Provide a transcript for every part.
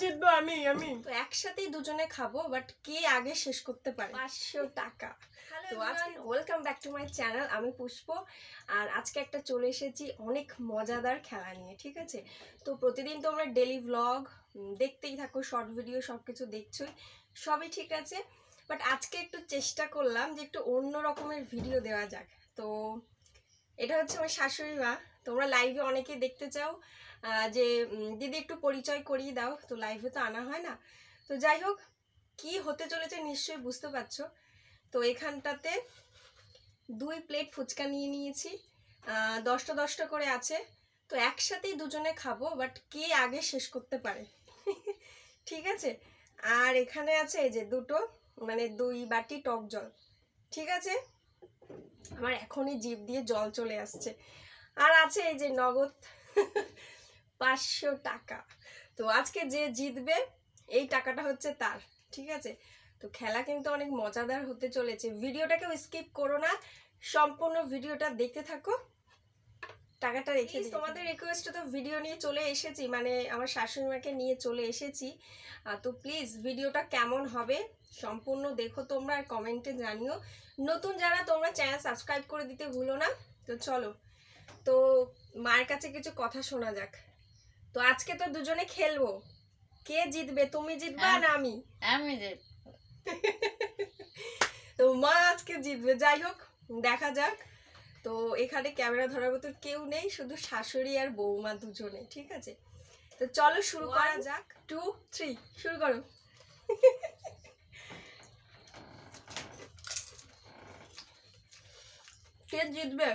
জিতবো আমি তো একসাথেই দুজনে খাবো, বাট কে আগে শেষ করতে পারে। 500 টাকা। তো আজকে welcome back to my channel, আমি পুষ্প। আর আজকে একটা চলে এসেছি অনেক মজাদার খেলা নিয়ে, ঠিক আছে? তো প্রতিদিন তোমরা ডেলি ভ্লগ দেখতেই থাকো, শর্ট ভিডিও সব কিছু দেখছোই, সবই ঠিক আছে। বাট আজকে একটু চেষ্টা করলাম যে একটু অন্য রকমের ভিডিও দেওয়া যাক। তো এটা হচ্ছে আমার শাশুড়ি মা। তোমরা লাইভে অনেকেই দেখতে চাও যে দিদি একটু পরিচয় করিয়ে দাও, তো লাইভে তো আনা হয় না। তো যাই হোক, কি হতে চলেছে নিশ্চয়ই বুঝতে পারছো। তো এখানটাতে 2 প্লেট ফুচকা নিয়ে নিয়েছি, 10টা 10টা করে আছে। তো একসাথেই দুজনে খাবো, বাট কে আগে শেষ করতে পারে। ঠিক আছে। আর এখানে আছে এই যে 2 বাটি টক জল, ঠিক আছে? আমার এখনই জিভ দিয়ে জল চলে আসছে। আর আছে এই যে নগদ 500 টাকা। তো আজকে যে জিতবে এই টাকাটা হচ্ছে তার, ঠিক আছে? তো খেলা কিন্তু অনেক মজাদার হতে চলেছে। ভিডিওটাকেও স্কিপ করো না, সম্পূর্ণ ভিডিওটা দেখতে থাকো। টাকাটা রেখে দিই। তোমাদের রিকোয়েস্টে তো ভিডিও নিয়ে চলে এসেছি, মানে আমার শাশুড়ি মাকে নিয়ে চলে এসেছি। তো প্লিজ ভিডিওটা কেমন হবে সম্পূর্ণ দেখো তোমরা, আর কমেন্টে জানিও। নতুন যারা তোমরা চ্যানেল সাবস্ক্রাইব করে দিতে ভুলো না। তো চলো, তো মায়ের কাছে কিছু কথা শোনা যাক। তো আজকে তো দুজনে খেলবো, কে জিতবে? তুমি জিতবা না আমি? আমি জিতবো। তো মা আজকে জিতবে। যাই হোক, দেখা যাক। তো এখানে ক্যামেরা ধরার মতো কেউ নেই, শুধু শাশুড়ি আর বৌমা দুজনে, ঠিক আছে? তো চলো শুরু করা যাক। 2 3 শুরু করো। কে জিতবে?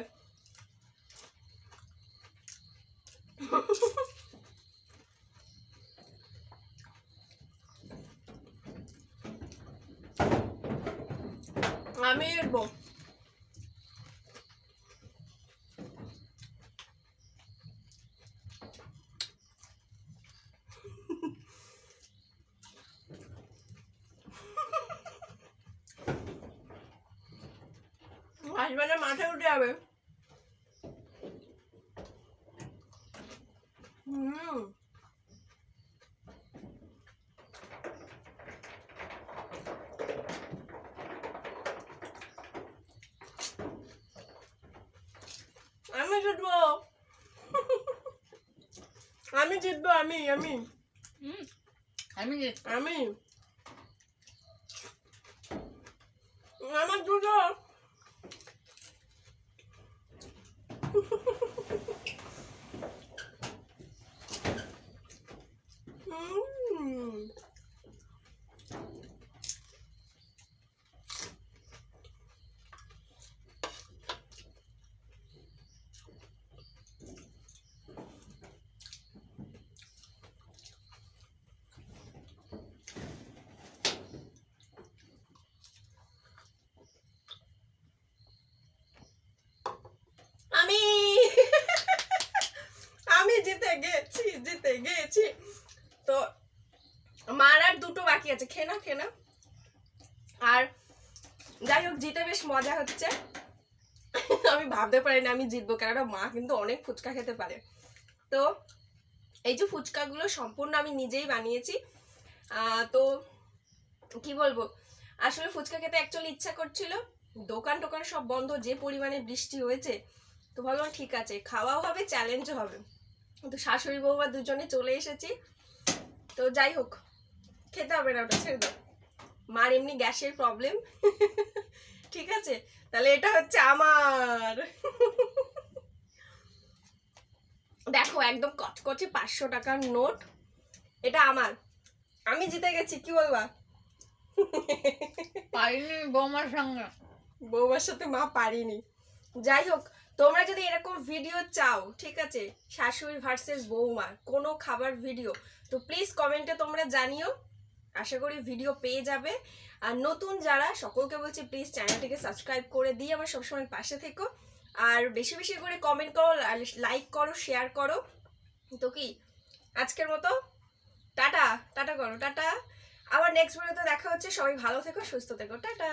আমি জিতবো। হাসবেন্ডের মাথায় উঠে যাবে। আমি জিতবো, আমি জিতবো, আমি আমি জিতবো। আমি আমার দুটো। আমি আমি জিতে গেছি। তো মার আর দুটো বাকি আছে, খেয়ে না। আর যাই হোক, জিতে বেশ মজা হচ্ছে। আমি ভাবতে পারিনি আমি জিতবো, কেননা মা কিন্তু অনেক ফুচকা খেতে পারে। তো এই যে ফুচকাগুলো সম্পূর্ণ আমি নিজেই বানিয়েছি। তো কি বলবো, আসলে ফুচকা খেতে অ্যাকচুয়ালি ইচ্ছা করছিল, দোকান টোকান সব বন্ধ, যে পরিমাণে বৃষ্টি হয়েছে। তো ভাবলাম ঠিক আছে, খাওয়াও হবে, চ্যালেঞ্জও হবে। তো শাশুড়ি বৌমা দুজনে চলে এসেছি। তো যাই হোক, খেতে হবে না, ওটা ছেড়ে দাও। মার এমনি গ্যাসের প্রবলেম। ঠিক আছে, তাহলে এটা হচ্ছে আমার। দেখো একদম কচকচে 500 টাকার নোট, এটা আমার। আমি জিতে গেছি, কি বলবা? পারিনি বৌমার সঙ্গে। বৌমার সাথে মা পারিনি। যাই হোক, তোমরা যদি এরকম ভিডিও চাও, ঠিক আছে, শাশুড়ি ভার্সেস বৌমা কোনো খাবার ভিডিও, তো প্লিজ কমেন্টে তোমরা জানিও। আশা করি ভিডিও পেয়ে যাবে। আর নতুন যারা, সকলকে বলছি প্লিজ চ্যানেলটিকে সাবস্ক্রাইব করে দিয়ে আমার সবসময় পাশে থেকো। আর বেশি বেশি করে কমেন্ট করো, লাইক করো, শেয়ার করো। তো কি আজকের মতো টাটা টাটা করো, টাটা। আবার নেক্সট ভিডিওতে দেখা হচ্ছে। সবাই ভালো থেকো, সুস্থ থেকো, টাটা।